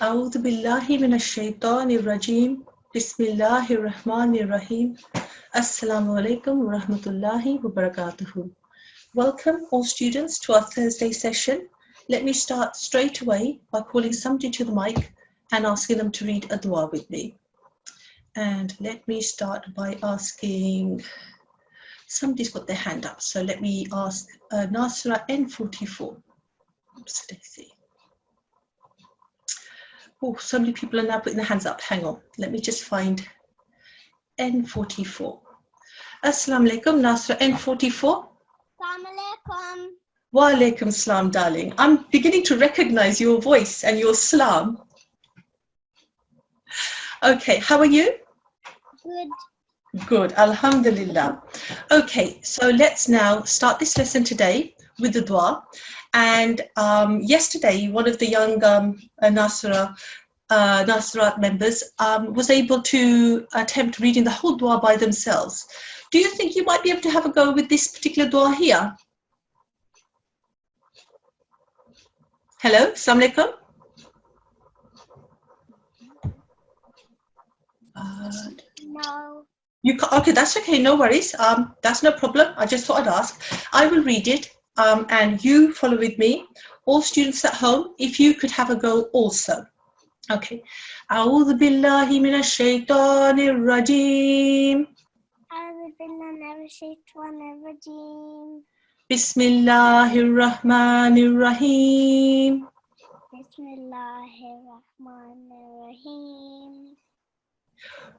أعوذ بالله من الشيطان الرجيم بسم الله الرحمن الرحيم Assalamu alaikum wa rahmatullahi wa barakatuhu. Welcome all students to our Thursday session. Let me start straight away by calling somebody to the mic and asking them to read a dua with me. And let me start by asking, somebody's got their hand up, so let me ask Nasra N44. Oops, let's see. Oh, so many people are now putting their hands up. Hang on, let me just find N44. Assalamu alaikum, Nasra N44. Assalamu alaikum. Wa alaikum salam, darling. I'm beginning to recognize your voice and your salam. Okay, how are you? Good. Good, alhamdulillah. Okay, so let's now start this lesson today with the dua. And yesterday, one of the young Nasrat members was able to attempt reading the whole dua by themselves. Do you think you might be able to have a go with this particular dua here? Hello, assalamu alaikum. No. You can, okay, that's okay, no worries. That's no problem. I just thought I'd ask. I will read it and you follow with me. All students at home, if you could have a go also. Okay. أعوذ بالله من الشيطان الرجيم. أعوذ بالله من الشيطان الرجيم. بسم الله الرحمن الرحيم. بسم الله الرحمن الرحيم.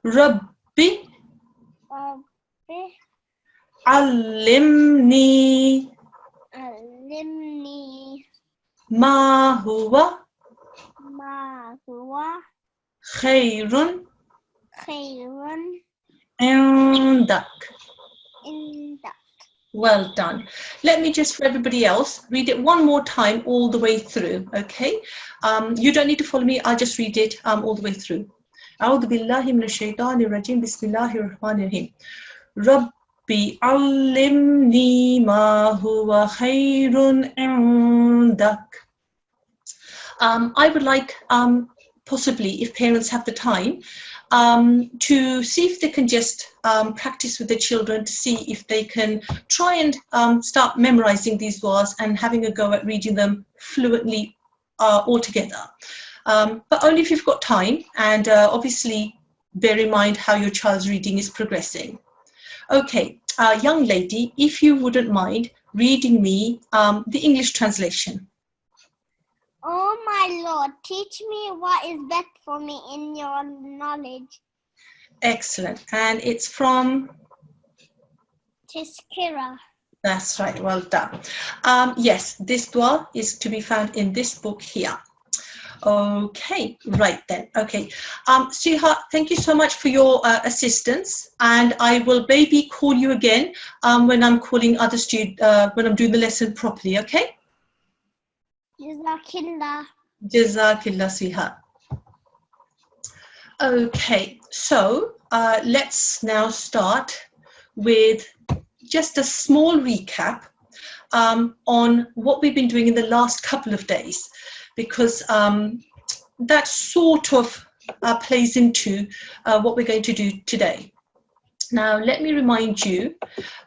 ربي ربي علمني علمني ما هو ما هو خير خير عندك. عندك. Well done. Let me just, for everybody else, read it one more time all the way through, okay? You don't need to follow me, I'll just read it all the way through. أعوذ بالله من الشيطان الرجيم بسم الله الرحمن الرحيم ربي علمني ما هو خير عندك. I would like, possibly, if parents have the time, to see if they can just practice with the children to see if they can try and start memorizing these duas and having a go at reading them fluently all together. But only if you've got time, and obviously bear in mind how your child's reading is progressing. Okay, young lady, if you wouldn't mind reading me the English translation. Oh my Lord, teach me what is best for me in your knowledge. Excellent. And it's from? Tashkira. That's right, well done. Yes, this dua is to be found in this book here. Okay, right then. Okay, Siha, thank you so much for your assistance, and I will maybe call you again when I'm calling other students, when I'm doing the lesson properly, okay? Jazakillah. Jazakillah, Siha. Okay, so let's now start with just a small recap on what we've been doing in the last couple of days, because that sort of plays into what we're going to do today. Now, let me remind you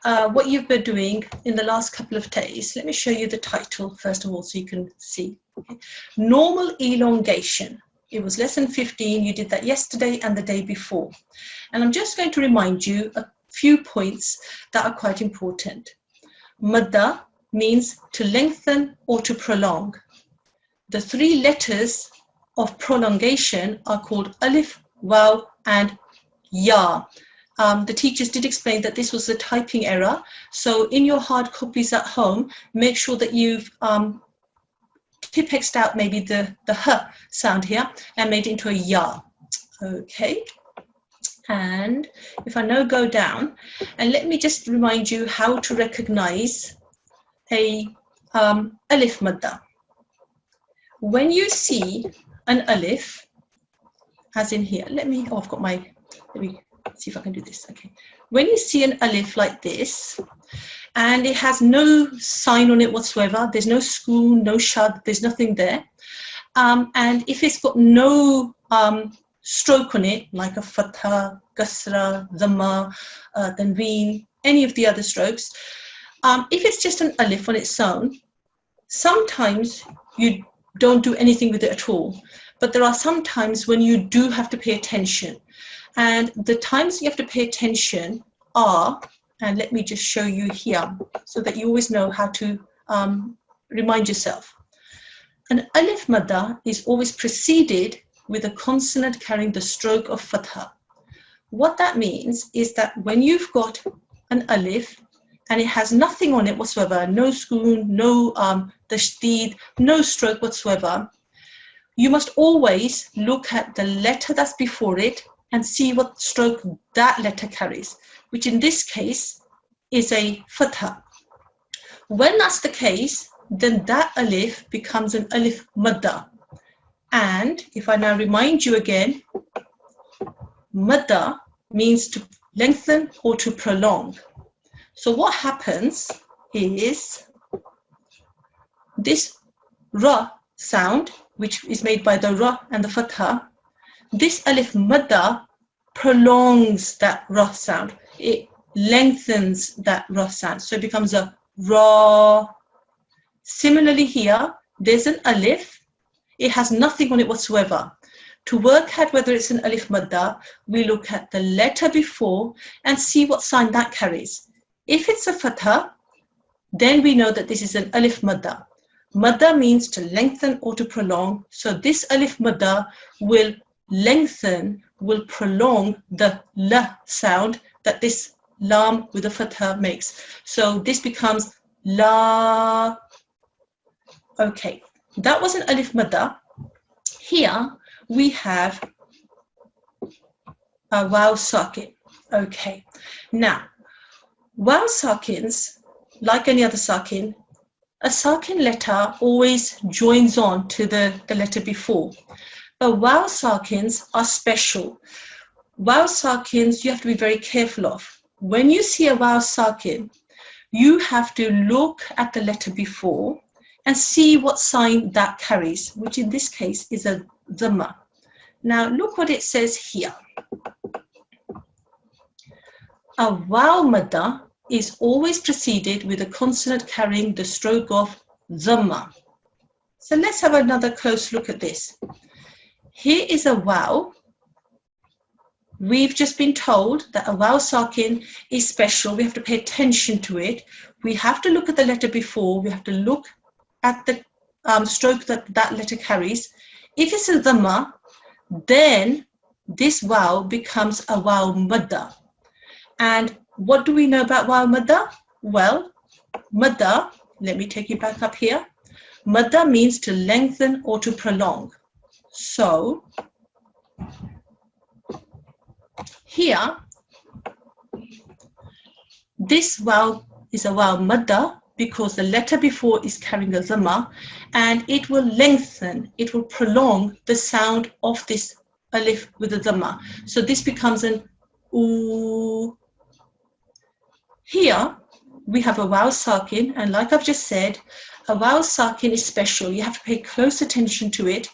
what you've been doing in the last couple of days. Let me show you the title first of all so you can see. Okay. Normal elongation. It was lesson 15. You did that yesterday and the day before. And I'm just going to remind you a few points that are quite important. Madda means to lengthen or to prolong. The three letters of prolongation are called alif, waw, and ya. The teachers did explain that this was a typing error. So in your hard copies at home, make sure that you've tipexed out maybe the h sound here and made it into a ya. Okay. And if I now go down, and let me just remind you how to recognize a alif madda. When you see an alif, as in here, let me see if I can do this. Okay. When you see an alif like this, and it has no sign on it whatsoever, there's no schoon, no shad, there's nothing there, And if it's got no stroke on it, like a fatha, kasra, dhamma, tanween, any of the other strokes, if it's just an alif on its own, sometimes you don't do anything with it at all. But there are some times when you do have to pay attention. And the times you have to pay attention are, and let me just show you here so that you always know how to remind yourself. An alif madda is always preceded with a consonant carrying the stroke of fatha. What that means is that when you've got an alif and it has nothing on it whatsoever, no sukoon, no tashdid, no stroke whatsoever, you must always look at the letter that's before it and see what stroke that letter carries, which in this case is a fatha. When that's the case, then that alif becomes an alif madda. And if I now remind you again, madda means to lengthen or to prolong. So what happens is this ra sound, which is made by the ra and the fatha, this alif madda prolongs that ra sound. It lengthens that ra sound. So it becomes a ra. Similarly here, there's an alif. It has nothing on it whatsoever. To work out whether it's an alif madda, we look at the letter before and see what sign that carries. If it's a fatha, then we know that this is an alif madda. Madda means to lengthen or to prolong. So this alif madda will lengthen, will prolong the la sound that this lam with a fatha makes. So this becomes la. Okay, that was an alif madda. Here we have a waw sakin. Okay, now waw sakins, like any other sakin, a sakin letter always joins on to the letter before. But waw sakins are special. Waw sakins you have to be very careful of. When you see a waw sakin, you have to look at the letter before and see what sign that carries, which in this case is a dhamma. Now look what it says here. A waw madda is always preceded with a consonant carrying the stroke of dhamma. So let's have another close look at this. Here is a waw. We've just been told that a waw sakin is special. We have to pay attention to it. We have to look at the letter before. We have to look at the stroke that that letter carries. If it's a dhamma, then this waw becomes a waw madda. And what do we know about waw madda? Well, madda, let me take you back up here. Madda means to lengthen or to prolong. So here, this waw is a waw madda because the letter before is carrying a dhamma, and it will lengthen, it will prolong the sound of this alif with the dhamma. So this becomes an oo. Here we have a waw sakin, and like I've just said, a waw sakin is special. You have to pay close attention to it,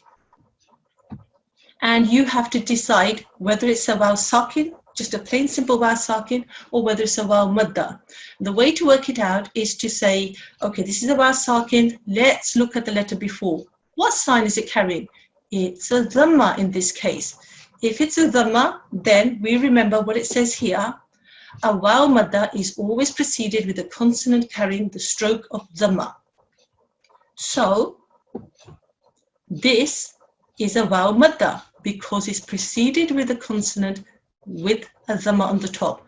and you have to decide whether it's a waw sakin, just a plain simple waw sakin, or whether it's a waw madda. The way to work it out is to say, okay, this is a waw sakin, let's look at the letter before. What sign is it carrying? It's a dhamma in this case. If it's a dhamma, then we remember what it says here. A waw madda is always preceded with a consonant carrying the stroke of dhamma. So this is a waw madda because it's preceded with a consonant with a dhamma on the top.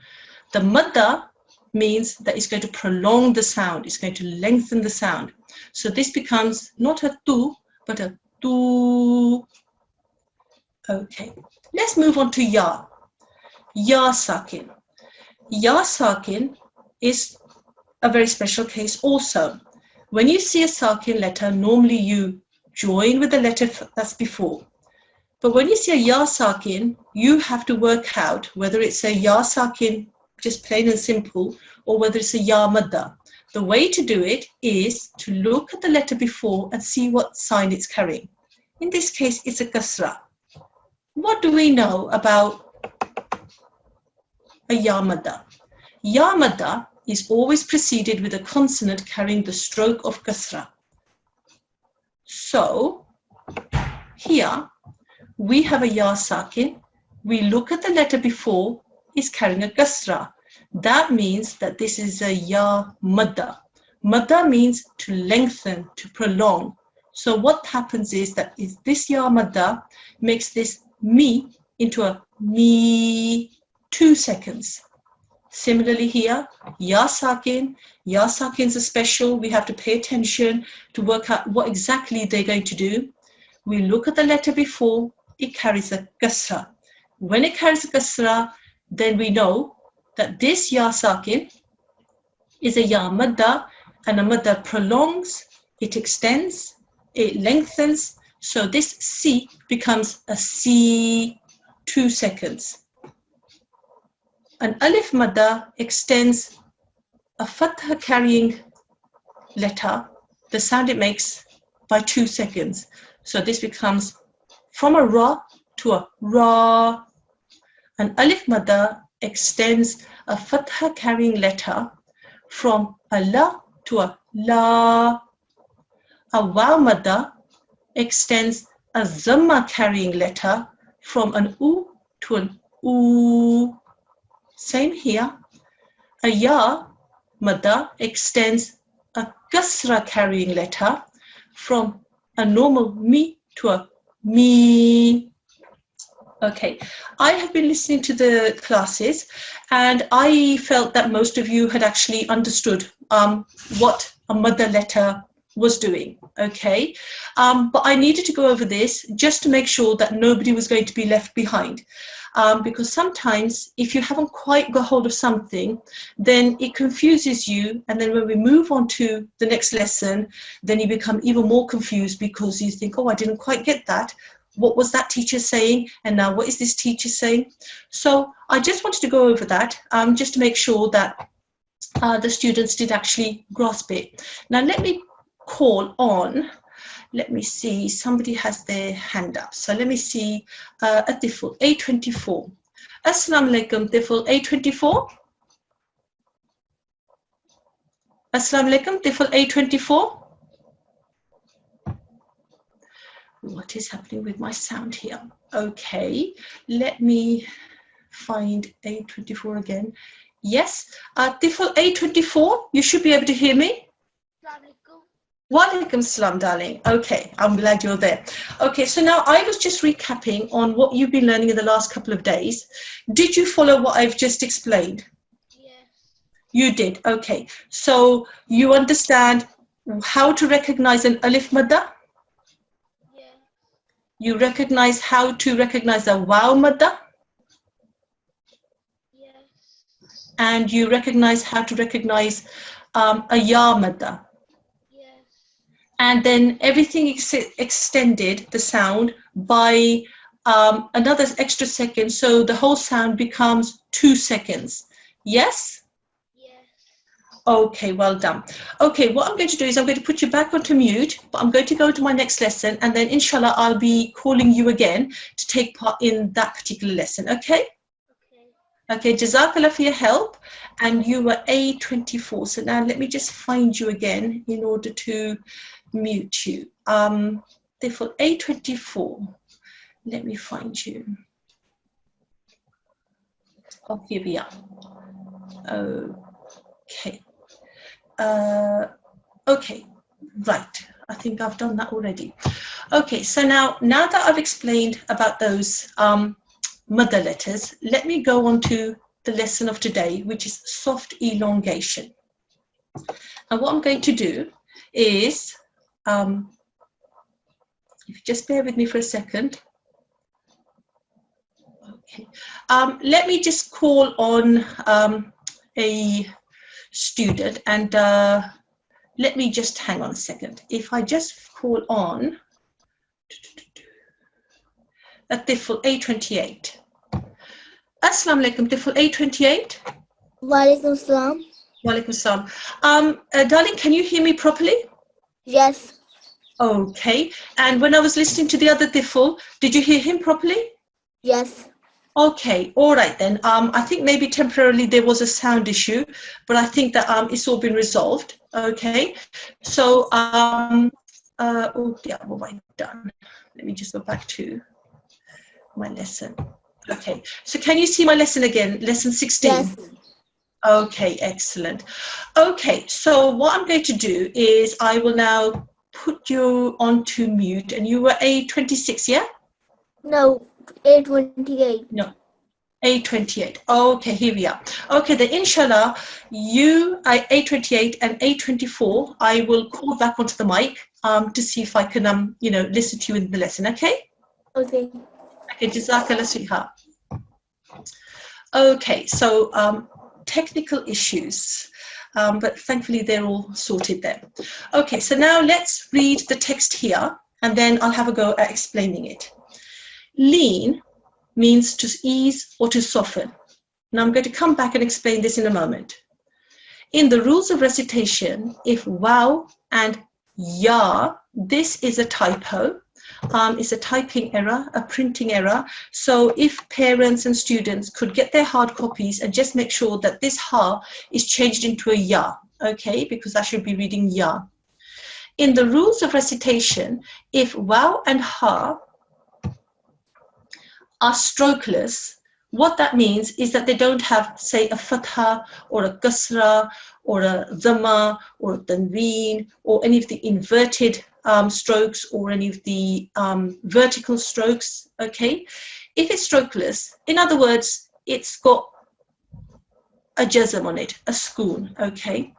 The madda means that it's going to prolong the sound, it's going to lengthen the sound. So this becomes not a tu, but a tu. Okay, let's move on to ya. Ya sakin. Ya sakin is a very special case also. When you see a sakin letter, normally you join with the letter that's before. But when you see a ya sakin, you have to work out whether it's a ya sakin, just plain and simple, or whether it's a ya madda. The way to do it is to look at the letter before and see what sign it's carrying. In this case, it's a kasra. What do we know about a ya madda? Ya madda is always preceded with a consonant carrying the stroke of kasra. So here we have a ya sakin. We look at the letter before, is carrying a kasra. That means that this is a ya madda. Madda means to lengthen, to prolong. So what happens is that this ya madda makes this mi into a mi 2 seconds. Similarly here, ya sakin. Ya sakins are special. We have to pay attention to work out what exactly they're going to do. We look at the letter before, it carries a kasra. When it carries a kasra, then we know that this ya sakin is a ya madda, and a madda prolongs, it extends, it lengthens. So this si becomes a si 2 seconds. An alif madda extends a fatha carrying letter, the sound it makes, by 2 seconds. So this becomes from a ra to a ra. An alif madda extends a fatha carrying letter from a la to a la. A waw madda extends a zamma carrying letter from an u to an oo. Same here. A ya madda extends a kasra carrying letter from a normal mi to a mi. Okay, I have been listening to the classes and I felt that most of you had actually understood what a mother letter was doing, okay? But I needed to go over this just to make sure that nobody was going to be left behind. Because sometimes if you haven't quite got hold of something, then it confuses you. And then when we move on to the next lesson, then you become even more confused because you think, oh, I didn't quite get that. What was that teacher saying? And now what is this teacher saying? So I just wanted to go over that just to make sure that the students did actually grasp it. Now let me call on, let me see, somebody has their hand up. So let me see, Atiful, A24. Assalamu alaikum, Tiful, A24. Assalamu alaikum, Tiful, A24. What is happening with my sound here? Okay, let me find A24 again. Yes, Tiful A24, you should be able to hear me. Walaikum salam, darling. Okay, I'm glad you're there. Okay, so now I was just recapping on what you've been learning in the last couple of days. Did you follow what I've just explained? Yes. You did, okay. So you understand how to recognize an alif madda? Yes. You recognize how to recognize a waw madda? Yes. And you recognize how to recognize a ya madda? Yes. And then everything extended the sound by another extra second, so the whole sound becomes 2 seconds. Yes? Yes. Okay, well done. Okay, what I'm going to do is I'm going to put you back onto mute, but I'm going to go to my next lesson, and then inshallah I'll be calling you again to take part in that particular lesson, okay? Okay, Jazakallah for your help, and you were A24. So now let me just find you again in order to mute you. Therefore, A24. Let me find you. Oh, here we are. Okay. Okay, right. I think I've done that already. Okay, so now that I've explained about those mother letters, let me go on to the lesson of today, which is soft elongation. And what I'm going to do is, if you just bear with me for a second. Okay, let me just call on a student, and let me just hang on a second. If I just call on a Tifl A28. Assalamu alaikum, Tifl A28. Walaikum salam. Walaikum salam. Darling, can you hear me properly? Yes. Okay. And when I was listening to the other tifl, did you hear him properly? Yes. Okay, all right then. I think maybe temporarily there was a sound issue, but I think that it's all been resolved. Okay, so oh yeah, what have I done? Let me just go back to my lesson. Okay, so can you see my lesson again? Lesson 16. Yes. Okay, excellent. Okay, so what I'm going to do is I will now put you onto mute, and you were A26, yeah? No, A28. No. A28. Okay, here we are. Okay, then inshallah, you, A28 and A24, I will call back onto the mic to see if I can, listen to you in the lesson, okay? Okay. Okay, Jazakallah sweetheart. Okay, so technical issues, but thankfully they're all sorted there. Okay, so now let's read the text here, and then I'll have a go at explaining it. Lean means to ease or to soften. Now I'm going to come back and explain this in a moment. In the rules of recitation, if waw and ya, this is a typo. It's a typing error, a printing error. So if parents and students could get their hard copies and just make sure that this ha is changed into a ya, okay, because I should be reading ya. In the rules of recitation, if waw and ha are strokeless, what that means is that they don't have, say, a fatha or a kasra or a dhamma or a tanween or any of the inverted strokes or any of the vertical strokes, okay? If it's strokeless, in other words, it's got a jazm on it, a sukoon, okay?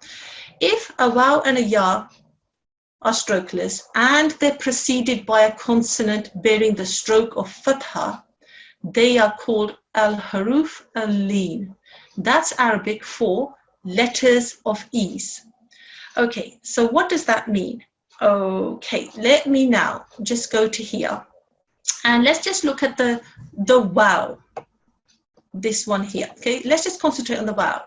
If a waw and a ya are strokeless and they're preceded by a consonant bearing the stroke of fatha, they are called al-haruf al-lin. That's Arabic for letters of ease. Okay, so what does that mean? Okay, let me now just go to here and let's just look at the waw, this one here. Okay, let's just concentrate on the waw.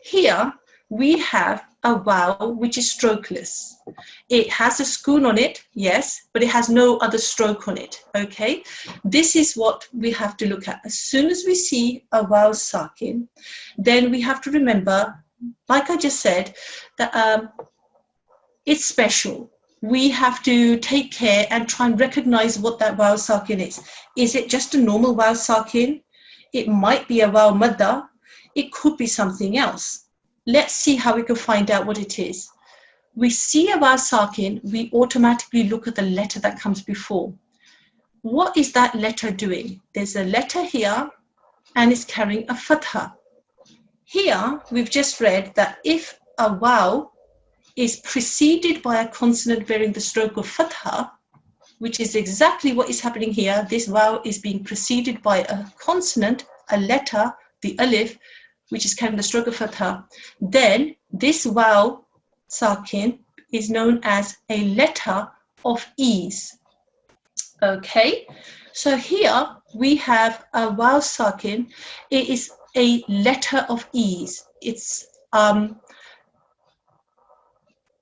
Here we have a waw which is strokeless. It has a sukoon on it, yes, but it has no other stroke on it, okay? This is what we have to look at. As soon as we see a waw sakin, then we have to remember, like I just said, that it's special. We have to take care and try and recognize what that waw sakin is. Is it just a normal waw sakin? It might be a waw madda. It could be something else. Let's see how we can find out what it is. We see a waw sakin, we automatically look at the letter that comes before. What is that letter doing? There's a letter here and it's carrying a fatha. Here we've just read that if a waw is preceded by a consonant bearing the stroke of fatha, which is exactly what is happening here, this waw is being preceded by a consonant, a letter, the alif, which is carrying the stroke of fatha, then this waw sakin is known as a letter of ease. Okay, so here we have a waw sakin. It is a letter of ease. It's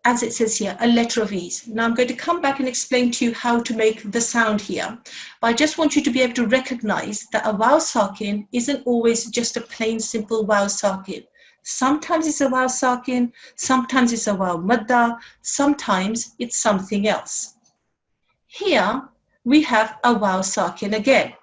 as it says here, a letter of ease. Now I'm going to come back and explain to you how to make the sound here. But I just want you to be able to recognize that a waw sakin isn't always just a plain simple waw sakin. Sometimes it's a waw sakin, sometimes it's a waw madda, sometimes it's something else. Here we have a waw sakin again.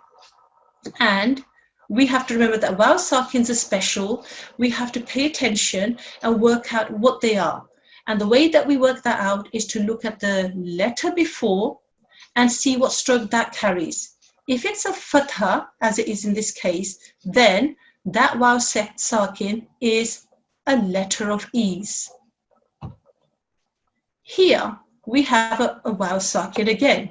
And we have to remember that waw sakins are special. We have to pay attention and work out what they are. And the way that we work that out is to look at the letter before and see what stroke that carries. If it's a fatha, as it is in this case, then that waw sakin is a letter of ease. Here we have a waw sakin again.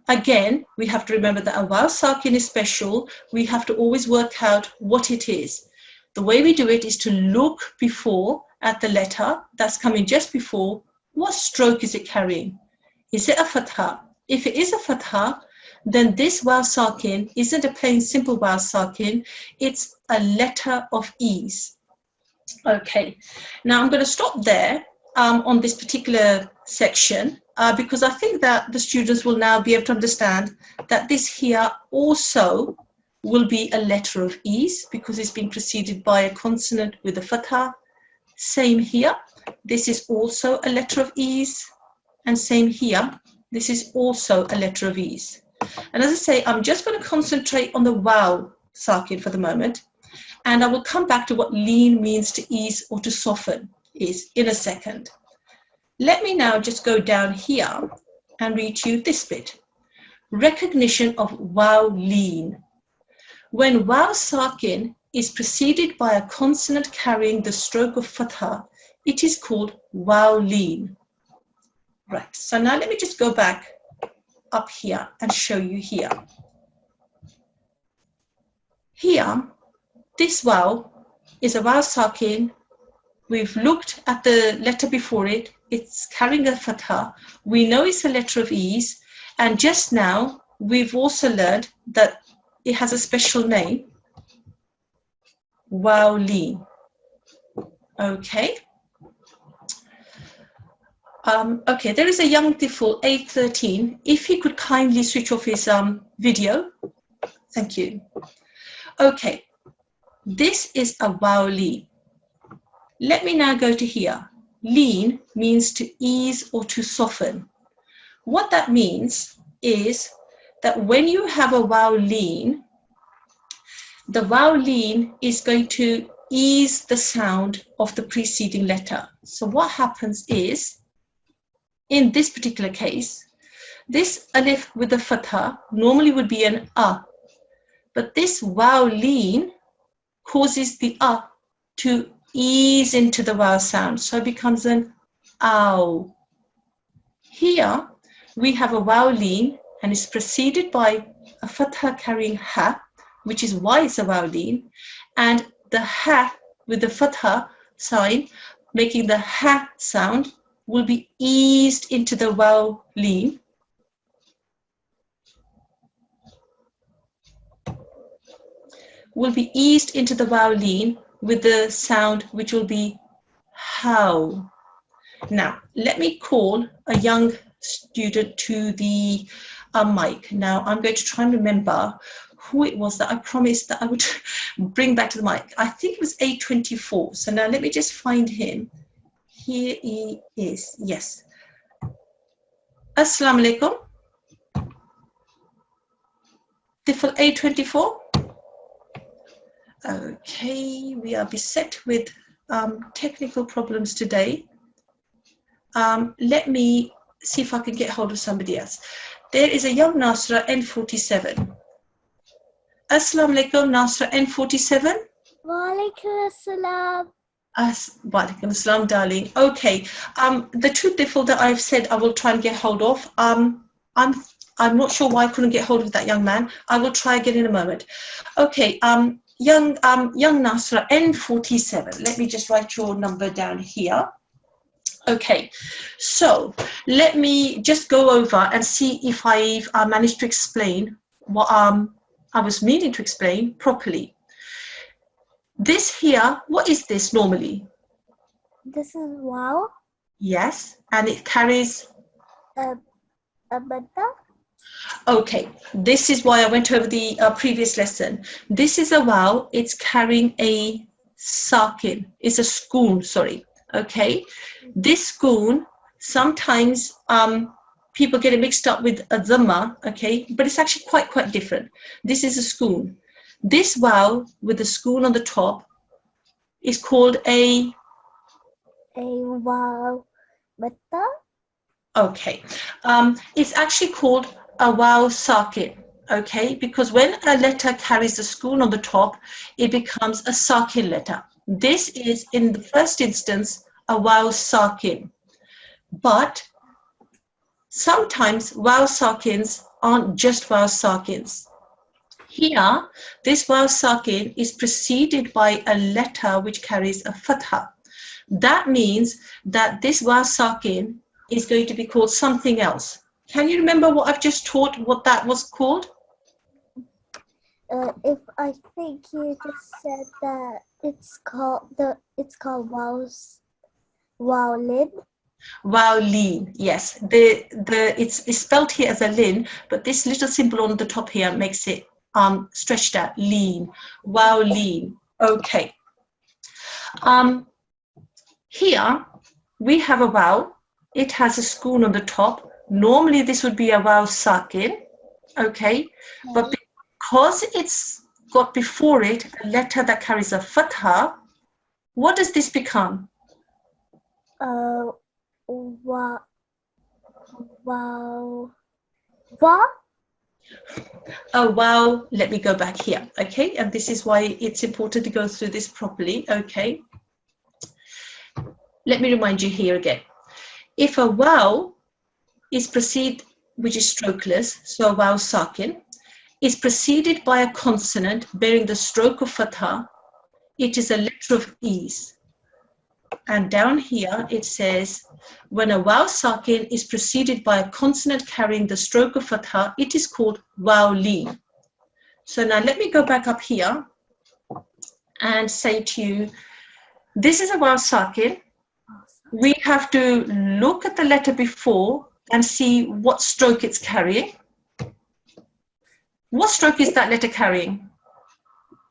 Again, we have to remember that a waw sakin is special. We have to always work out what it is. The way we do it is to look before at the letter that's coming just before. What stroke is it carrying? Is it a fatha? If it is a fatha, then this waw sakin isn't a plain simple waw sakin. It's a letter of ease. Okay, now I'm going to stop there on this particular section. because I think that the students will now be able to understand that this here also will be a letter of ease because it's being preceded by a consonant with a fatha. Same here, this is also a letter of ease, and same here, this is also a letter of ease. And as I say, I'm just going to concentrate on the waw sakin for the moment, and I will come back to what lean means to ease or to soften is in a second. Let me now just go down here and read you this bit. Recognition of waw lean. When waw sakin is preceded by a consonant carrying the stroke of fatha, it is called waw lean. Right, so now let me just go back up here and show you here. Here, this waw is a waw sakin. We've looked at the letter before it. It's carrying a fatha. We know it's a letter of ease. And just now, we've also learned that it has a special name, waw lean. Okay. Okay, there is a young tifl, age 13. If he could kindly switch off his video. Thank you. Okay, this is a waw lean. Let me now go to here. Lean means to ease or to soften. What that means is that when you have a waw lean, the waw lean is going to ease the sound of the preceding letter. So what happens is, in this particular case, this alif with the fatha normally would be an a, but this waw lean causes the a to ease into the waw sound, so it becomes an ow. Here we have a waw lean and it's preceded by a fatha carrying ha, which is why it's a waw lean, and the ha with the fatha sign making the ha sound will be eased into the waw lean. Will be eased into the waw lean with the sound which will be how. Now, let me call a young student to the mic. Now, I'm going to try and remember who it was that I promised that I would bring back to the mic. I think it was A24. So now let me just find him. Here he is. Yes. Assalamu alaikum. Tifl A24. Okay, we are beset with technical problems today. Let me see if I can get hold of somebody else. There is a young Nasra N47. Assalamu alaikum, Nasra N47. Walaikum assalam. Walaikum assalam, darling. Okay, the two tifl that I've said I will try and get hold of. I'm not sure why I couldn't get hold of that young man. I will try again in a moment. Okay, young Nasra N47. Let me just write your number down here. Okay, so let me just go over and see if I've managed to explain what I was meaning to explain properly. This here, what is this normally? This is wow. Yes, and it carries A bata. Okay, this is why I went over the previous lesson. This is a waw, it's carrying a sakin, it's a schoon, sorry, okay? This schoon, sometimes people get it mixed up with a dhamma, okay? But it's actually quite different. This is a schoon. This waw with the schoon on the top is called a wow bata. Okay, it's actually called a waw sakin, okay? Because when a letter carries the schoon on the top, it becomes a sakin letter. This is, in the first instance, a waw sakin. But sometimes waw sakins aren't just waw sakins. Here, this waw sakin is preceded by a letter which carries a fatha. That means that this waw sakin is going to be called something else. Can you remember what I've just taught, what that was called? If I think you just said that it's called wow lid. Wow, lean. Yes, it's spelled here as a lin, but this little symbol on the top here makes it stretched out. Lean. Wow, lean. Okay. Here we have a vowel. It has a spoon on the top. Normally this would be a vowel sakin. Okay, but because it's got before it a letter that carries a fatha, what does this become? Wow. Oh, wow. Let me go back here. Okay, and this is why it's important to go through this properly. Okay, let me remind you here again. If a vowel is preceded, which is strokeless, so a vowel sakin, is preceded by a consonant bearing the stroke of fatha, it is a letter of ease. And down here it says, when a vowel sakin is preceded by a consonant carrying the stroke of fatha, it is called vowel lean. So now let me go back up here and say to you, this is a vowel sakin. We have to look at the letter before and see what stroke it's carrying. What stroke is that letter carrying?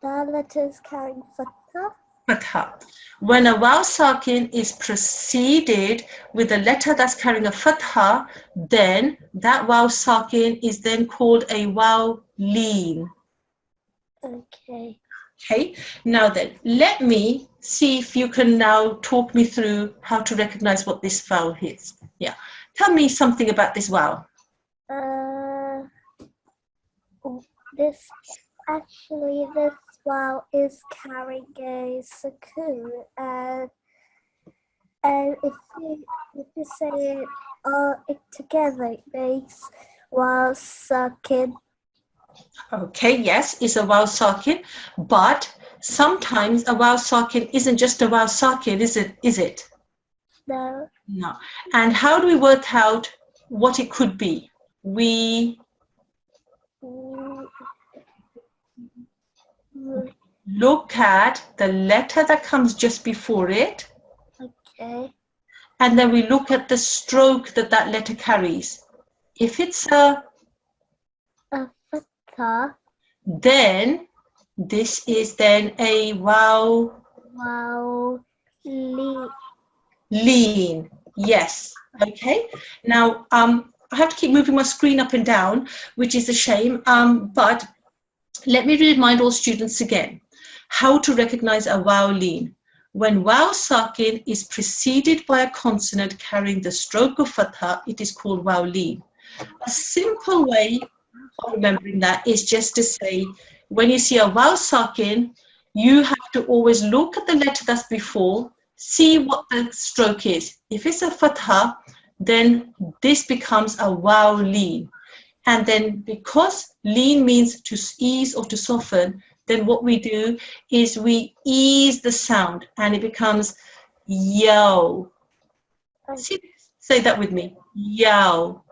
The letter is carrying fatha. Fatha. When a vowel sakin is preceded with a letter that's carrying a fatha, then that vowel sakin is then called a vowel lean. Okay. Okay, now then, let me see if you can now talk me through how to recognize what this vowel is. Yeah, tell me something about this vowel. This vowel is carrying a sukoon, and if you say it together, it makes vowel sakin. Okay, yes, it's a vowel sakin, but sometimes a vowel sakin isn't just a vowel sakin, is it? No. No. And how do we work out what it could be? We look at the letter that comes just before it. Okay. And then we look at the stroke that that letter carries. If it's a fatha, then this is then a vowel lean. Yes. Okay. Now I have to keep moving my screen up and down, which is a shame. But let me remind all students again how to recognize a vowel lean. When vowel sakin is preceded by a consonant carrying the stroke of fatha, it is called vowel lean. A simple way of remembering that is just to say, when you see a vowel sakin, you have to always look at the letter that's before, see what the stroke is. If it's a fatha, then this becomes a vowel lean. And then because lean means to ease or to soften, then what we do is we ease the sound and it becomes yo. Say that with me. Yo.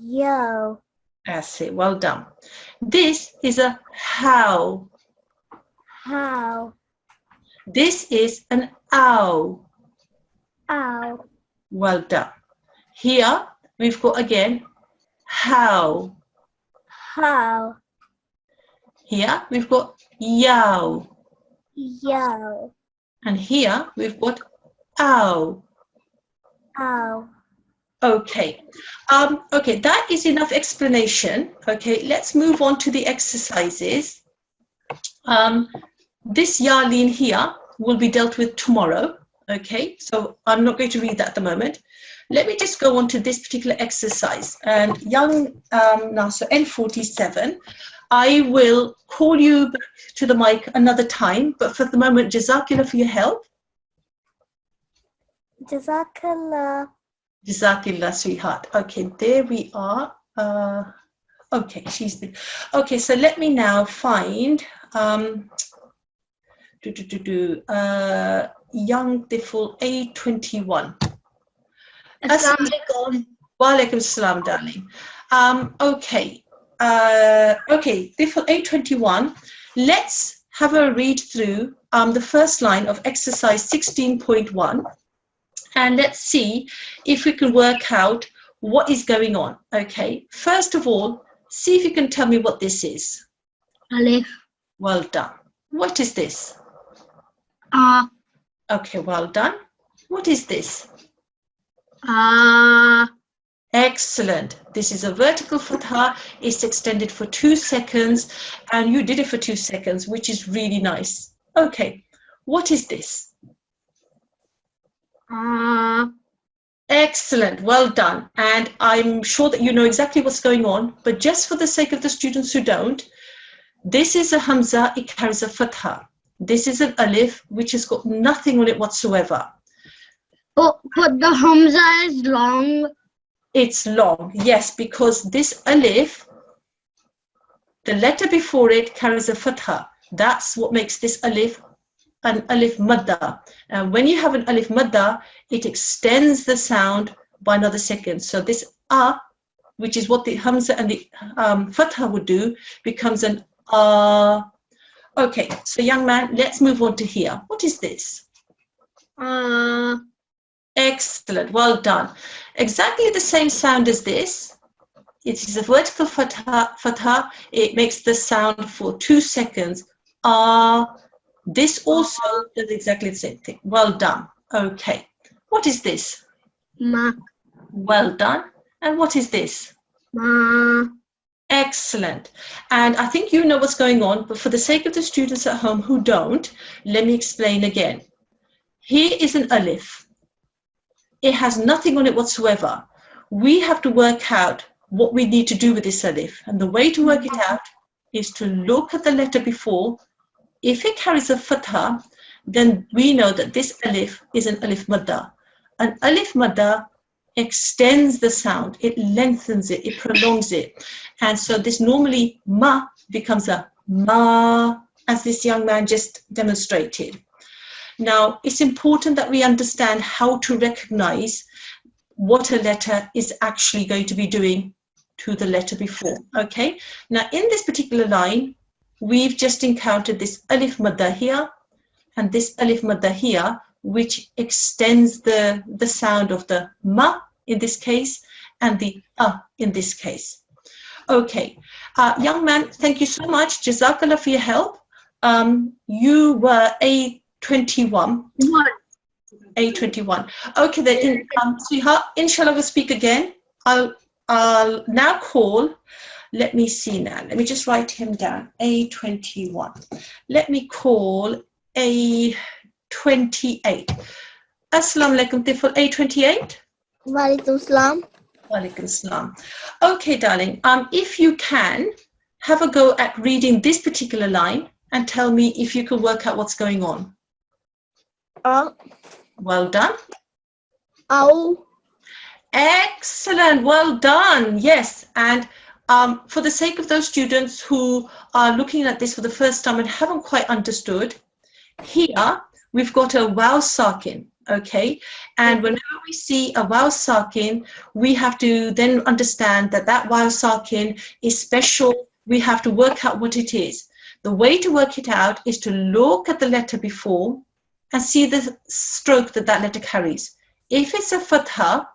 Yo. That's it. Well done. This is a how. How. This is an ow. Ow. Well done. Here we've got again how. How. Here we've got yow. Yo. And here we've got ow. Ow. Okay. Okay, that is enough explanation. Okay, let's move on to the exercises. This Yarleen here will be dealt with tomorrow. Okay, so I'm not going to read that at the moment. Let me just go on to this particular exercise. And young now, so N47, I will call you back to the mic another time, but for the moment, Jazakallah for your help. Jazakallah. Jazakallah, sweetheart. Okay, there we are. Okay, she's been. Okay, so let me now find young Tiful A21. Assalamualaikum. Walaikum salam, darling. Okay, Tiful A21. Let's have a read through the first line of exercise 16.1. And let's see if we can work out what is going on. Okay, first of all, see if you can tell me what this is. Alif. Well done. What is this? Okay, well done. What is this? Excellent. This is a vertical fatha. It's extended for 2 seconds, and you did it for 2 seconds, which is really nice. Okay, what is this? Excellent. Well done. And I'm sure that you know exactly what's going on, but just for the sake of the students who don't, this is a hamza, it carries a fatha. This is an alif, which has got nothing on it whatsoever. Oh, but the hamza is long. It's long, yes, because this alif, the letter before it carries a fatha. That's what makes this alif an alif madda. And when you have an alif madda, it extends the sound by another second. So this a, which is what the hamza and the fatha would do, becomes an a. Okay, so young man, let's move on to here. What is this? Excellent, well done. Exactly the same sound as this. It is a vertical fatha. It makes the sound for 2 seconds. This also does exactly the same thing. Well done. Okay. What is this? Ma. Well done. And what is this? Ma. Excellent. And I think you know what's going on, but for the sake of the students at home who don't, let me explain again. Here is an alif. It has nothing on it whatsoever. We have to work out what we need to do with this alif. And the way to work it out is to look at the letter before. If it carries a fatha, then we know that this alif is an alif madda. An alif madda extends the sound, it lengthens it, it prolongs it. And so this normally ma becomes a ma, as this young man just demonstrated. Now, it's important that we understand how to recognize what a letter is actually going to be doing to the letter before. Okay, now in this particular line, we've just encountered this alif madda here and this alif madda here, which extends the sound of the ma in this case and the in this case. Okay, young man, thank you so much. Jazakallah for your help. You were A21. A21. Okay, then, sweetheart, inshallah, we'll speak again. I'll now call, let me see now. Let me just write him down. A21. Let me call A28. Assalamu alaikum, Tifl. A28. Walaikum salam. Walaikum salam. Okay, darling. If you can, have a go at reading this particular line and tell me if you can work out what's going on. Well done. Ow. Excellent. Well done. Yes. And for the sake of those students who are looking at this for the first time and haven't quite understood, here we've got a waw sakin. Okay. And whenever we see a waw sakin, we have to then understand that that waw sakin is special. We have to work out what it is. The way to work it out is to look at the letter before and see the stroke that that letter carries. If it's a fatha,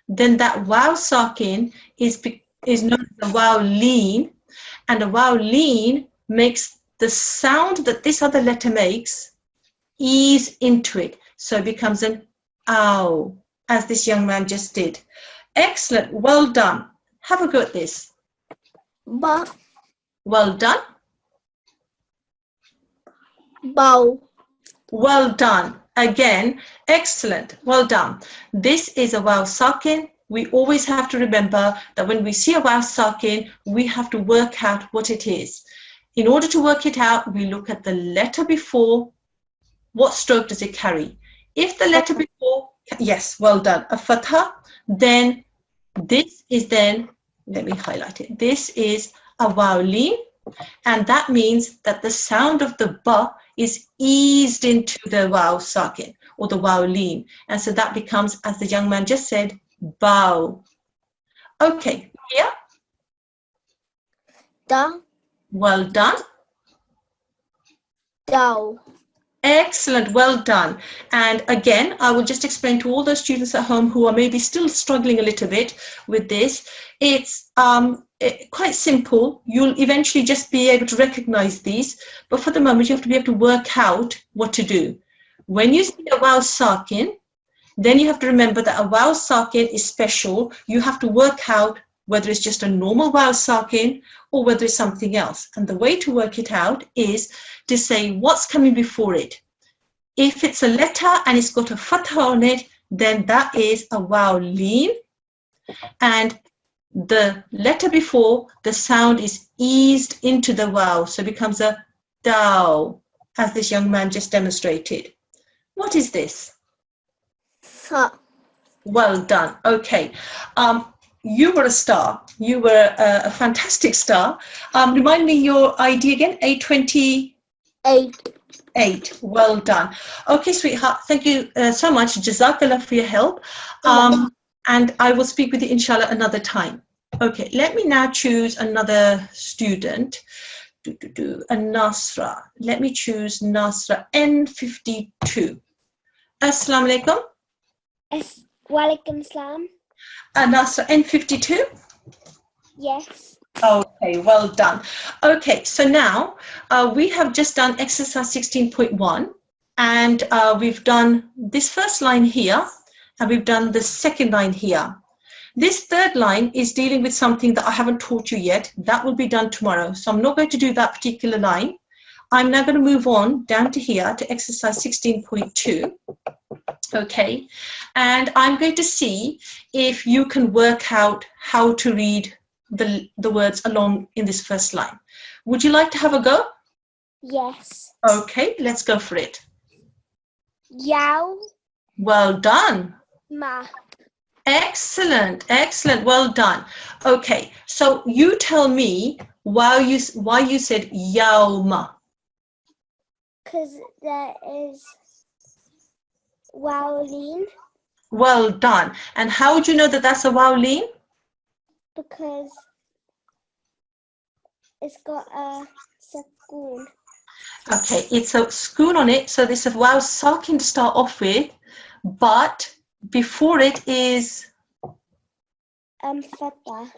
then that waw sakin is known as a waw lean, and a waw lean makes the sound that this other letter makes ease into it. So it becomes an ow, as this young man just did. Excellent. Well done. Have a go at this. Ba. Well done. Bow. Well done. Again, excellent. Well done. This is a waw sakin. We always have to remember that when we see a waw sakin, we have to work out what it is. In order to work it out, we look at the letter before. What stroke does it carry? If the letter before, yes, well done, a fatha, then this is then, let me highlight it. This is a waw lean, and that means that the sound of the ba is eased into the waw sakin or the waw lean. And so that becomes, as the young man just said, bow. Okay, here. Da. Well done. Dow. Excellent, well done. And again, I will just explain to all those students at home who are maybe still struggling a little bit with this. It's quite simple. You'll eventually just be able to recognize these, but for the moment, you have to be able to work out what to do. When you see a waw sakin, then you have to remember that a waw sakin is special. You have to work out whether it's just a normal waw sakin or whether it's something else. And the way to work it out is to say what's coming before it. If it's a letter and it's got a fatha on it, then that is a waw leen. And the letter before, the sound is eased into the waw, so it becomes a dao, as this young man just demonstrated. What is this? Sa. Well done. Okay. You were a star. You were a fantastic star. Remind me your ID again. 828. 8. Well done. Okay, sweetheart. Thank you so much. Jazakallah for your help. And I will speak with you, inshallah, another time. Okay, let me now choose another student. A Nasra. Let me choose Nasra N52. Assalamu alaikum. Walaikum salam. Nasra N52. Yes. Okay, well done. Okay, so now we have just done exercise 16.1 and we've done this first line here and we've done the second line here. This third line is dealing with something that I haven't taught you yet. That will be done tomorrow. So I'm not going to do that particular line. I'm now going to move on down to here to exercise 16.2. Okay, and I'm going to see if you can work out how to read the words along in this first line. Would you like to have a go? Yes. Okay, let's go for it. Yao. Well done. Ma. Excellent, excellent, well done. Okay, so you tell me why you said yauma. Because there is wowleen. Well done. And how would you know that that's a wowleen? Because it's got a sakoon. Okay, it's a schoon on it, so this is waw sakin to start off with, but before it is Fatha.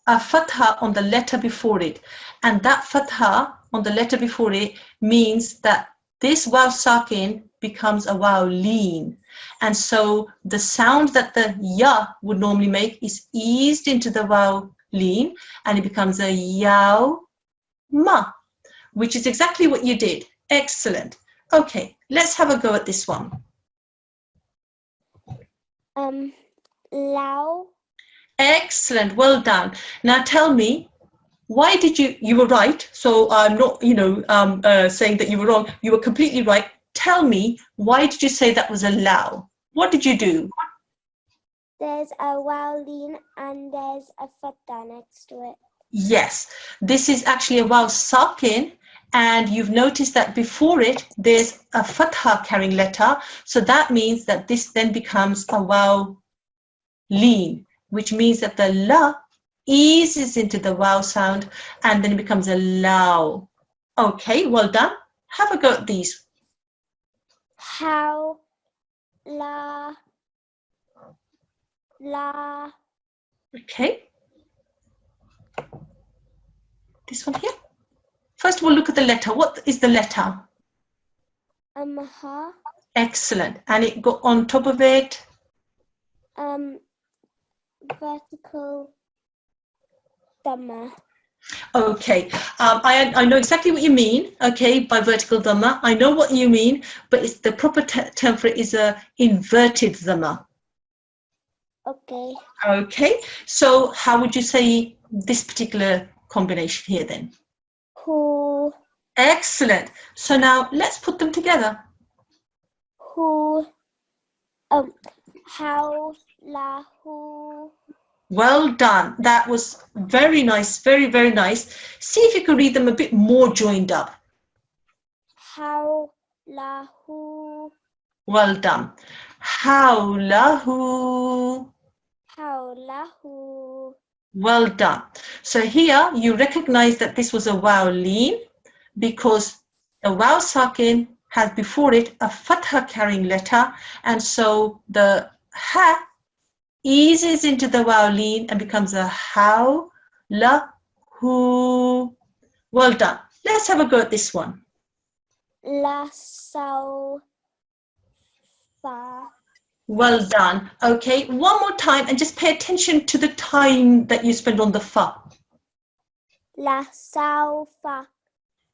a fatha on the letter before it, and that fatha on the letter before it means that this waw sakin becomes a waw leen, and so the sound that the ya would normally make is eased into the waw leen, and it becomes a yao ma, which is exactly what you did. Excellent. Okay, let's have a go at this one. Lao. Excellent, well done. Now tell me, why did you were right, so I'm not, saying that you were wrong. You were completely right. Tell me, why did you say that was a lao? What did you do? There's a wowleen and there's a fatha next to it. Yes, this is actually a waw sakin, and you've noticed that before it, there's a fatha carrying letter, so that means that this then becomes a waw leen, which means that the la eases into the waw sound and then it becomes a lao. Okay, well done. Have a go at these. How, la, la. Okay. This one here. First of all, look at the letter. What is the letter? Ha. Excellent. And it got on top of it. Vertical dhamma. Okay, I know exactly what you mean, okay, by vertical dhamma. I know what you mean, but it's the proper term for it is a inverted dhamma. Okay. Okay, so how would you say this particular combination here then? Who. Excellent. So now let's put them together. Who. How, la, who. Well done. That was very nice, very, very nice. See if you could read them a bit more joined up. How, la, who. Well done. Hawlahu. Howlahu. Well done. So here you recognize that this was a waw leen because the waw sakin has before it a fatha carrying letter, and so the ha eases into the vowel and becomes a how, la, hu. Well done. Let's have a go at this one. La sau fa. Well done. Okay, one more time and just pay attention to the time that you spend on the fa. La sau fa.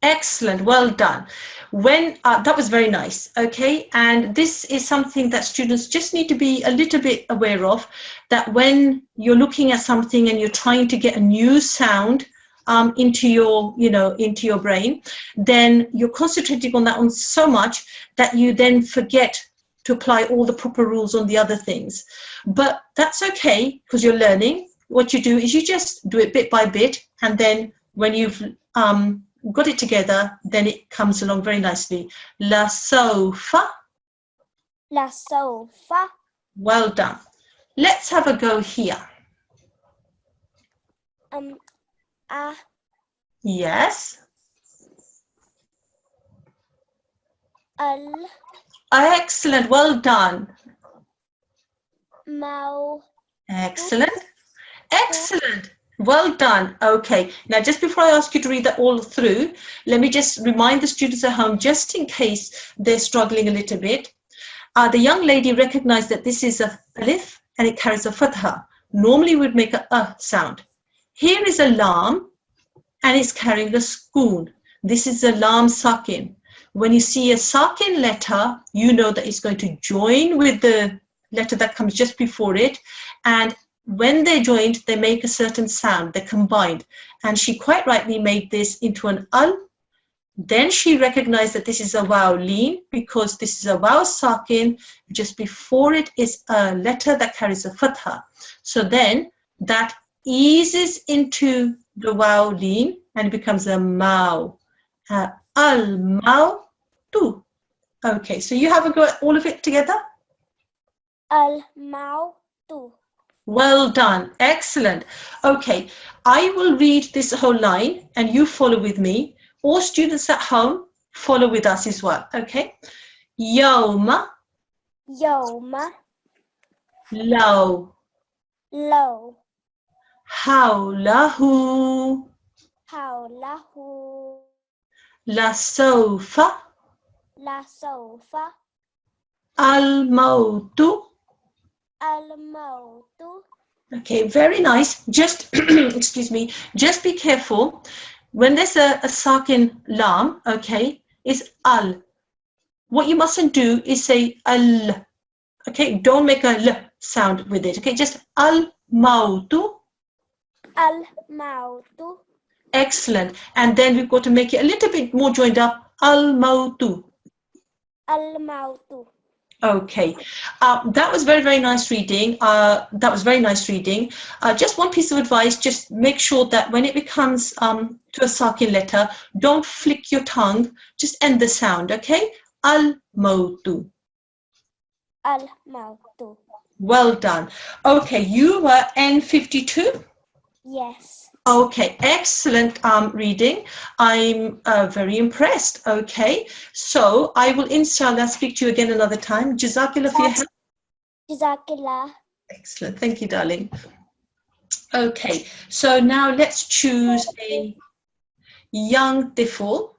Excellent, well done. When that was very nice. Okay, and this is something that students just need to be a little bit aware of, that when you're looking at something and you're trying to get a new sound into your brain, then you're concentrating on that one so much that you then forget to apply all the proper rules on the other things. But that's okay, because you're learning. What you do is you just do it bit by bit, and then when you've got it together, then it comes along very nicely. La sofa. La sofa. Well done. Let's have a go here. A. Yes. Al. Excellent, well done. Mau. Excellent. Excellent. Well done. Okay. Now, just before I ask you to read that all through, let me just remind the students at home, just in case they're struggling a little bit. The young lady recognized that this is a alif and it carries a fatha. Normally, we'd make a sound. Here is a lam and it's carrying a sukoon. This is a lam sakin. When you see a sakin letter, you know that it's going to join with the letter that comes just before it, and when they're joined, they make a certain sound. They're combined. And she quite rightly made this into an al. Then she recognized that this is a waw leen, because this is a waw sakin. Just before it is a letter that carries a fatha. So then that eases into the waw leen and it becomes a mau. Al mau tu. Okay, so you have a go at all of it together? Al mau tu. Well done. Excellent. Okay, I will read this whole line and you follow with me. All students at home, follow with us as well. Okay. Yawma. Yawma. Law. Low. Hawlahu. Hawlahu. La sofa. La sofa. Al mautu. Al mautu. Okay, very nice. Just, excuse me, just be careful. When there's a sakin lam, okay, it's al. What you mustn't do is say al. Okay, don't make a l sound with it. Okay, just al mautu. Al mautu. Excellent. And then we've got to make it a little bit more joined up. Al mautu. Al mautu. Okay, that was very, very nice reading. Just one piece of advice, just make sure that when it becomes to a sakin letter, don't flick your tongue, just end the sound, okay? Al-mautu. Al-mautu. Well done. Okay, you were N52? Yes. Okay, excellent reading. I'm very impressed. Okay, so I will inshallah speak to you again another time. Jazakallah for your help. Jazakallah. Excellent. Thank you, darling. Okay, so now let's choose a young tifl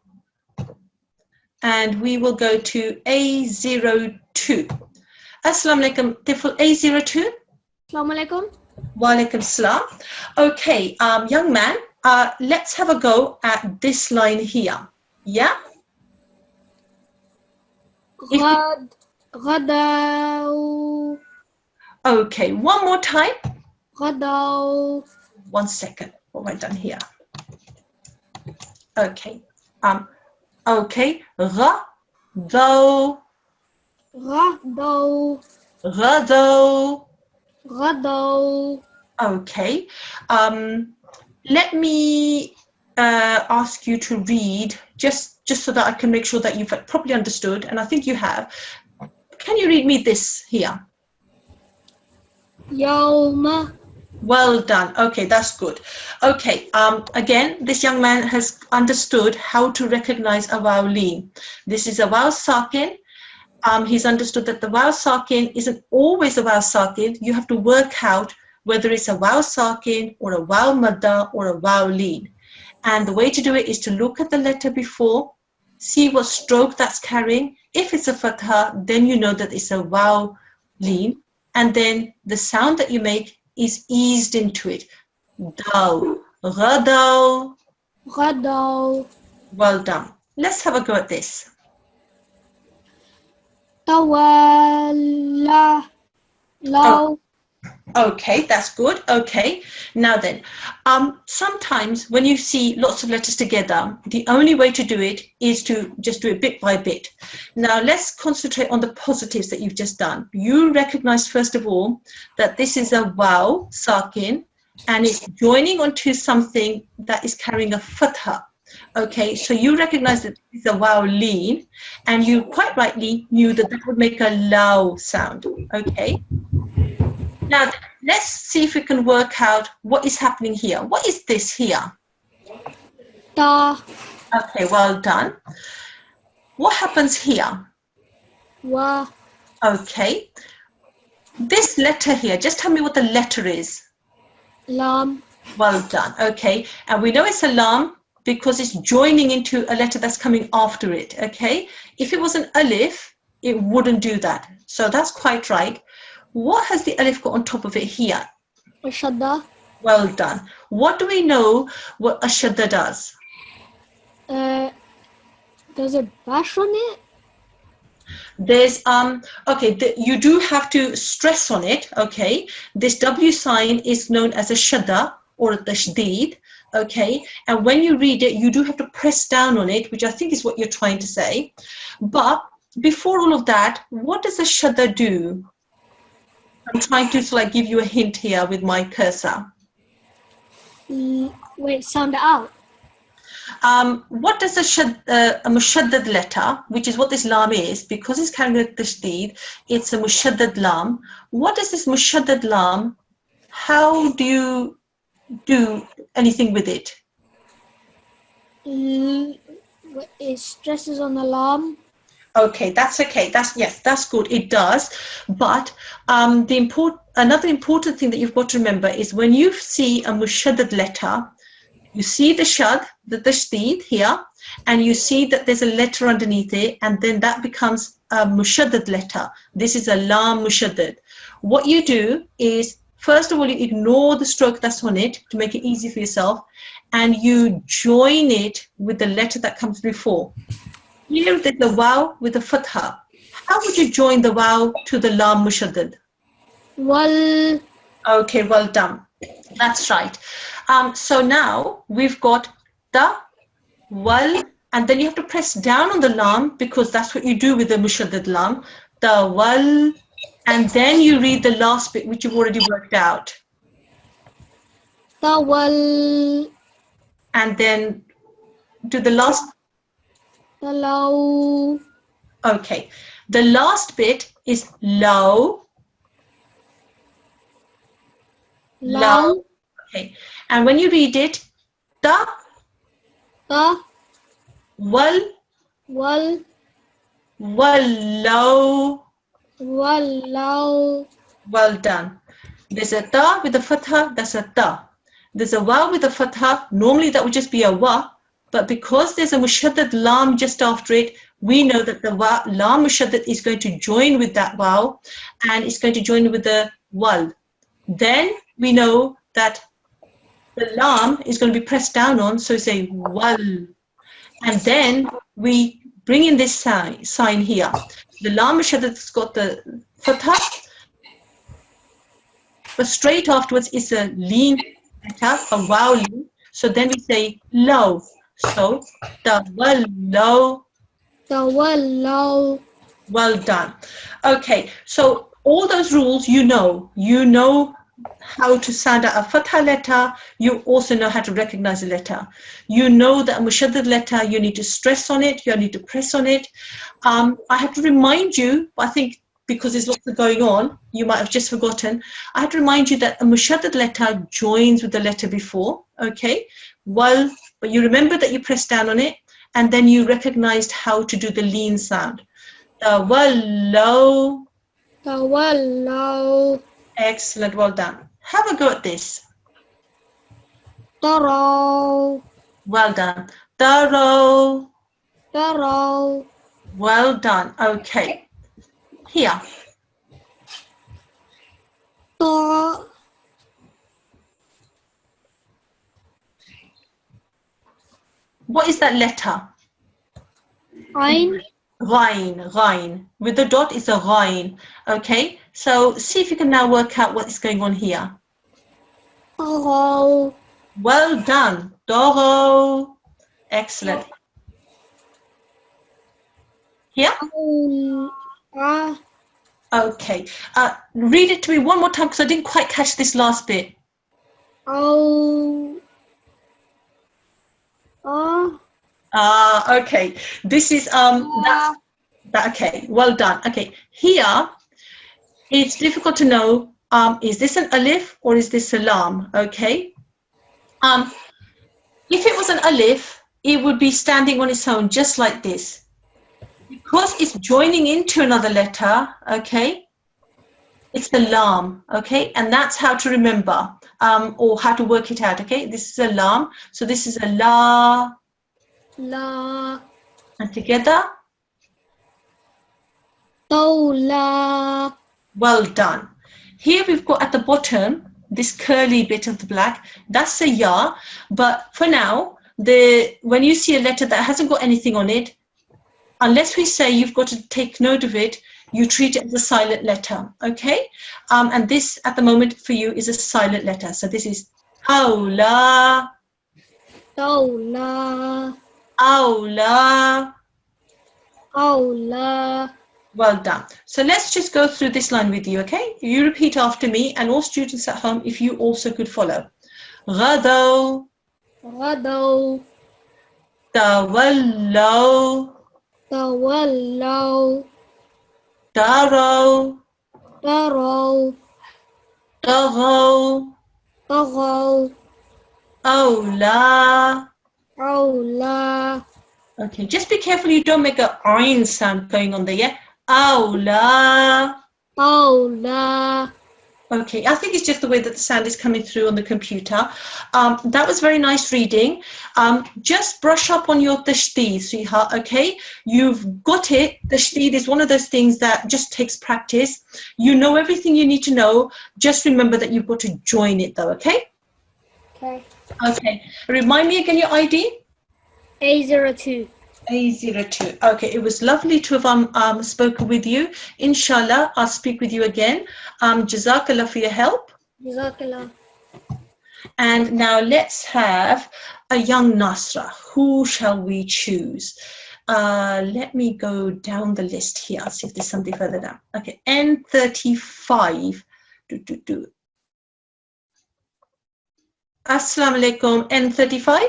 and we will go to A02. Assalamu alaikum, tifl A02. Assalamu alaikum. Wa alaikum salam. Okay, young man, let's have a go at this line here. Yeah? غداو. Okay, one more time. غداو. 1 second. What have I done here? Okay. Okay. غدو. غداو. غدو. غداو. Okay. Let me ask you to read just so that I can make sure that you've properly understood, and I think you have. Can you read me this here? يوم Well done. Okay, that's good. Okay, again, this young man has understood how to recognize a vowel lean. This is a vowel sakin. He's understood that the vowel sakin isn't always a vowel sakin. You have to work out whether it's a vowel sakin or a vowel madda or a vowel lean. And the way to do it is to look at the letter before, see what stroke that's carrying. If it's a fatha, then you know that it's a vowel lean. And then the sound that you make is eased into it. Daw, ghadaw. غدوا Well done. Let's have a go at this. تولى لو Okay, that's good. Okay. Now then, sometimes when you see lots of letters together, the only way to do it is to just do it bit by bit. Now let's concentrate on the positives that you've just done. You recognize first of all that this is a vowel, sakin, and it's joining onto something that is carrying a fatha. Okay, so you recognize that it's a vowel lean, and you quite rightly knew that that would make a law sound. Okay. Now, let's see if we can work out what is happening here. What is this here? تا Okay, well done. What happens here? و Okay. This letter here, just tell me what the letter is. لام Well done. Okay. And we know it's a lam because it's joining into a letter that's coming after it. Okay. If it was an alif, it wouldn't do that. So that's quite right. What has the alif got on top of it here? الشدة Well done. What do we know what a shadda does? There's a dash on it. There's you do have to stress on it. Okay, this W sign is known as a shadda or a tashdid. Okay, and when you read it, you do have to press down on it, which I think is what you're trying to say. But before all of that, what does a shadda do? I'm trying to give you a hint here with my cursor. Wait, sound it out. What does a mushaddad letter, which is what this lam is, because it's carrying a tashdid, it's a mushaddad lam. What does this mushaddad lam, how do you do anything with it? It stresses on the lam. Okay, that's okay. That's good. It does. But another important thing that you've got to remember is when you see a mushaddad letter, you see the shad, the tashdid here, and you see that there's a letter underneath it, and then that becomes a mushaddad letter. This is a lam mushaddad. What you do is, first of all, you ignore the stroke that's on it to make it easy for yourself, and you join it with the letter that comes before. Here there's a waw with a fatha. How would you join the waw to the lam mushaddad? Wal. Okay, well done. That's right. So now we've got the wal, and then you have to press down on the lam because that's what you do with the mushaddad lam. The wal, and then you read the last bit which you've already worked out. The wal. And then do the last. The low. Okay. The last bit is low. Low. Okay. And when you read it, the wal, wal. wallow. Wallow. Well done. There's a ta with a fatha, that's a ta. There's a wa with a fatha, normally that would just be a wa, but because there's a mushaddad lam just after it, we know that the wa, lam mushaddad is going to join with that waw, and it's going to join with the wal. Then we know that the lam is going to be pressed down on, so say wal. And then we bring in this sign here. The lam mushaddad's got the fatha, but straight afterwards is a lean letter, a waw lean. So then we say low. So the wallow. The wallow. Well done. Okay, so all those rules you know how to sound out a fatha letter. You also know how to recognize a letter. You know that a mushaddad letter, you need to stress on it, you need to press on it. I have to remind you, I think because there's lots of going on, you might have just forgotten. I had to remind you that a mushaddad letter joins with the letter before, okay? Well, but you remember that you pressed down on it, and then you recognized how to do the lean sound. Tawallo. Tawallo. Excellent, well done. Have a go at this. Taraw. Well done. Taro. Taraw. Well done. Okay. Here. Ta. What is that letter? Ein. Ghain. With the dot is a ghain. Okay. So see if you can now work out what is going on here. Taraw. Well done. Doro. Excellent. Here. Okay. Read it to me one more time because I didn't quite catch this last bit. Oh. Okay. This is that's that. Okay. Well done. Okay. Here, it's difficult to know. Is this an alif or is this a lam? Okay. If it was an alif, it would be standing on its own, just like this. Because it's joining into another letter, okay, it's the lam, okay, and that's how to remember or how to work it out, okay. This is a lam, so this is a la, La. and together, Tawla. well done. Here we've got at the bottom this curly bit of the black, that's a ya, but for now, when you see a letter that hasn't got anything on it, unless we say you've got to take note of it, you treat it as a silent letter, okay? And this at the moment for you is a silent letter. So this is awla, Tawla. awla. Awla. Well done. So let's just go through this line with you, okay? You repeat after me, and all students at home, if you also could follow. غدوا غدوا. تولوا تولوا. داروا تروا. طغوا طغوا. أولى. أولى. Okay, just be careful you don't make a ayn sound going on there, yeah? أولى. أولى. Okay, I think it's just the way that the sound is coming through on the computer. That was very nice reading. Just brush up on your tashdid, sweetheart, okay? You've got it. Tashdid is one of those things that just takes practice. You know everything you need to know. Just remember that you've got to join it though, okay? Okay. Okay, remind me again your ID? A02. A02. Okay, it was lovely to have spoken with you. Inshallah, I'll speak with you again. Jazakallah for your help. Jazakallah. And now let's have a young Nasra. Who shall we choose? Let me go down the list here. I'll see if there's something further down. Okay, N35. Assalamu alaikum, N35.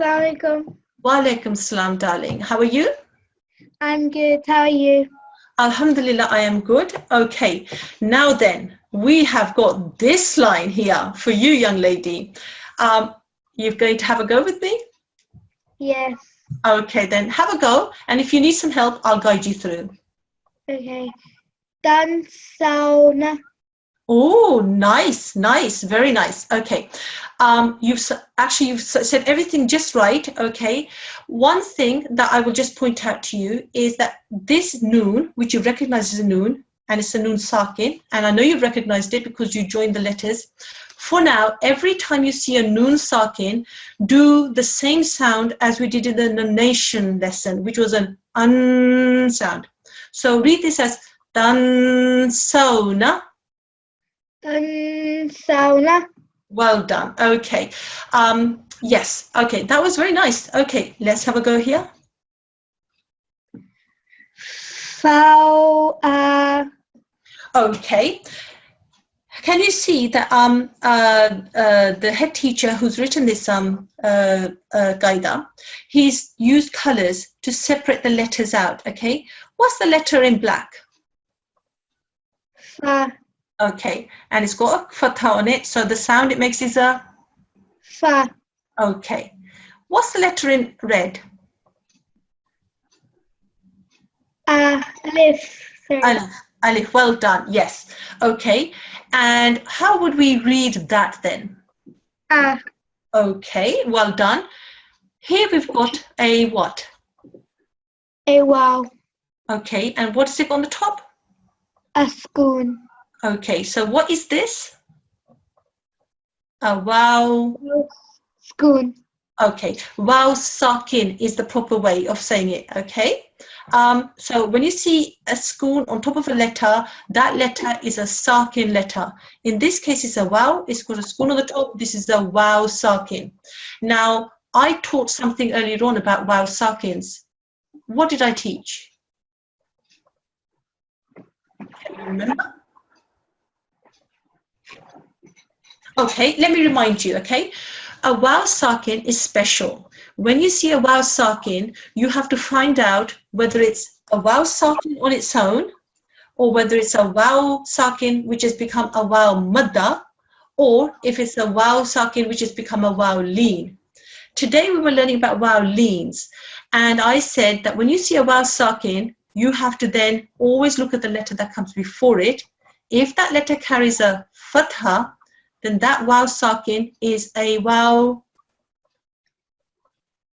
Assalamu alaikum. Wa alaikum salam, darling. How are you? I'm good. How are you? Alhamdulillah, I am good. Okay, now then, we have got this line here for you, young lady. You're going to have a go with me? Yes. Okay, then have a go. And if you need some help, I'll guide you through. Okay. Dan sauna. Oh, nice, very nice. Okay, you've said everything just right. Okay, one thing that I will just point out to you is that this noon, which you recognize as a noon, and it's a noon sakin, and I know you've recognized it because you joined the letters. For now, every time you see a noon sakin, do the same sound as we did in the nonation lesson, which was an un sound. So read this as dan sauna. Sauna. Well done. Okay. Yes. Okay. That was very nice. Okay. Let's have a go here. Okay. Can you see that the head teacher who's written this qaida, he's used colors to separate the letters out. Okay. What's the letter in black? Fa. Okay, and it's got a fatha on it, so the sound it makes is a Fa. okay. What's the letter in red? Alif. Sorry. Alif. Alif, well done, yes. Okay, and how would we read that then? Okay, well done. Here we've got a what? A wow. Okay, and what is it on the top? A spoon. Okay, so what is this? A wow. Spoon. Okay, wow sakin is the proper way of saying it, okay? So when you see a spoon on top of a letter, that letter is a sakin letter. In this case, it's a wow, it's got a spoon on the top. This is a wow sakin. Now, I taught something earlier on about wow sakins. What did I teach? Can you remember? Okay, let me remind you, okay? A wow sakin is special. When you see a wow sakin, you have to find out whether it's a wow sakin on its own, or whether it's a wow sakin which has become a wow madda, or if it's a wow sakin which has become a wow lean. Today we were learning about wow leans, and I said that when you see a wow sakin, you have to then always look at the letter that comes before it. If that letter carries a fatha, then that wow sakin is a wow.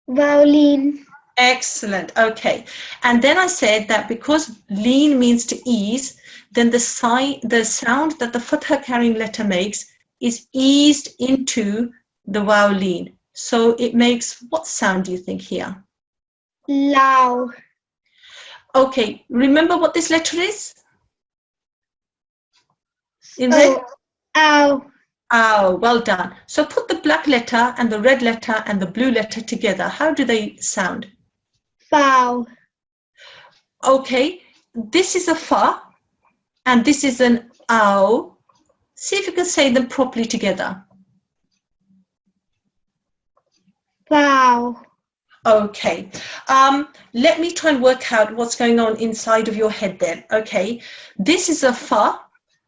Wow lean. Excellent. Okay. And then I said that because lean means to ease, then the sound that the fatha carrying letter makes is eased into the wow lean. So it makes what sound do you think here? Low. Okay. Remember what this letter is? In red? Ow. Oh, well done. So put the black letter and the red letter and the blue letter together. How do they sound? Foul. Okay, this is a fa and this is an ow. See if you can say them properly together. Wow. Okay, let me try and work out what's going on inside of your head then. Okay, this is a fa,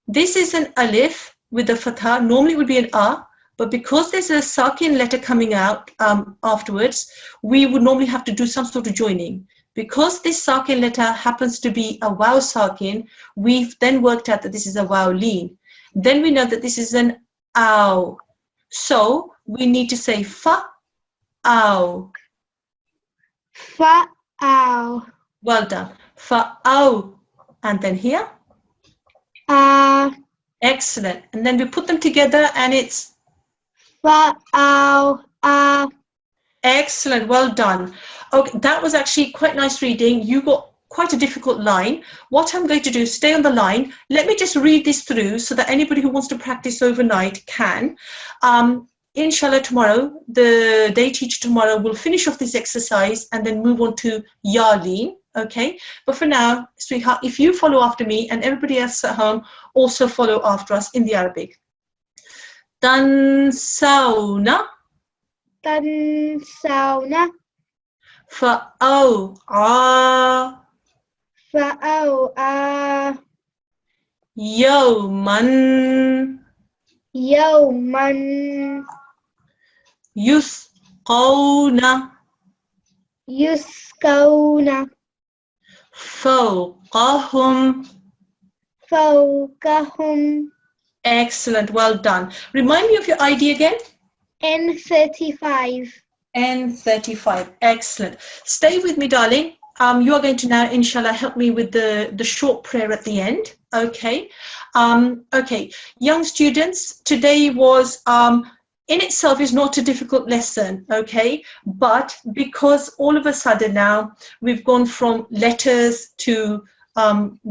this is an alif with a fatha. Normally it would be an a, but because there's a sakin letter coming out afterwards, we would normally have to do some sort of joining. Because this sakin letter happens to be a wow sakin, we've then worked out that this is a wow lean. Then we know that this is an ow. So we need to say fa, ow. Foul. Well done. Fa, ow. And then here. Excellent. And then we put them together and it's Foul. excellent. Well done. Okay, that was actually quite nice reading. You got quite a difficult line. What I'm going to do, stay on the line. Let me just read this through so that anybody who wants to practice overnight can. Inshallah, tomorrow, the day teacher tomorrow will finish off this exercise and then move on to Yarleen. Okay, but for now, sweetheart, if you follow after me and everybody else at home also follow after us in the Arabic. Tansawna. Tansawna. Fa'aw'a. Fa'aw'a. Yawman. Yawman. Yusqawna. Yusqawna. Fawqahum. Fawqahum. Excellent, well done. Remind me of your ID again. N35. N35, excellent. Stay with me, darling. You are going to now, inshallah, help me with the short prayer at the end. Okay. Okay, young students, today was in itself is not a difficult lesson, okay? But because all of a sudden now we've gone from letters to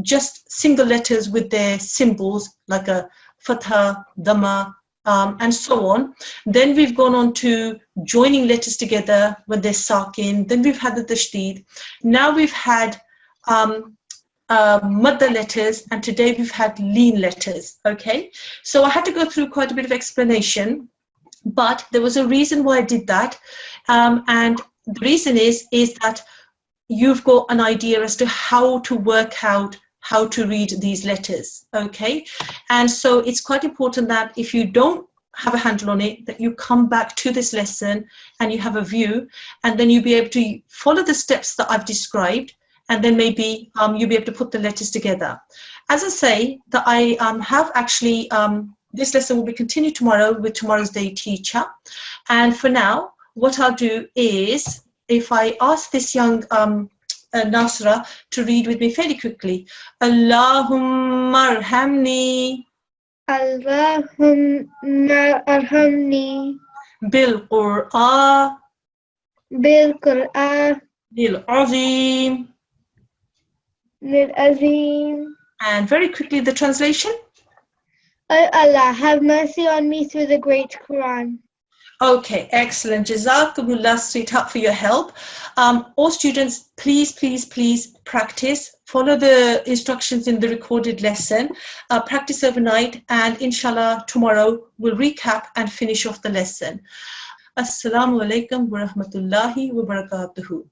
just single letters with their symbols like a fatha, dhamma, and so on. Then we've gone on to joining letters together when they're sakin. Then we've had the tashdid. Now we've had madda letters, and today we've had lean letters, okay? So I had to go through quite a bit of explanation, but there was a reason why I did that. And the reason is that you've got an idea as to how to work out how to read these letters. Okay, and so it's quite important that if you don't have a handle on it, that you come back to this lesson and you have a view, and then you'll be able to follow the steps that I've described, and then maybe you'll be able to put the letters together. As I say, that I have actually, this lesson will be continued tomorrow with tomorrow's day teacher. And for now, what I'll do is, if I ask this young Nasra to read with me fairly quickly. Allahumma arhamni. Allahumma arhamni Bil Qur'an. bil Qur'an Bil Azim. lil azim. And very quickly the translation. O Allah, have mercy on me through the great Quran. Okay, excellent. Jazakumullah, sweetheart, for your help. All students, please practice. Follow the instructions in the recorded lesson. Practice overnight, and inshallah, tomorrow we'll recap and finish off the lesson. Assalamu alaikum wa rahmatullahi wa barakatuhu.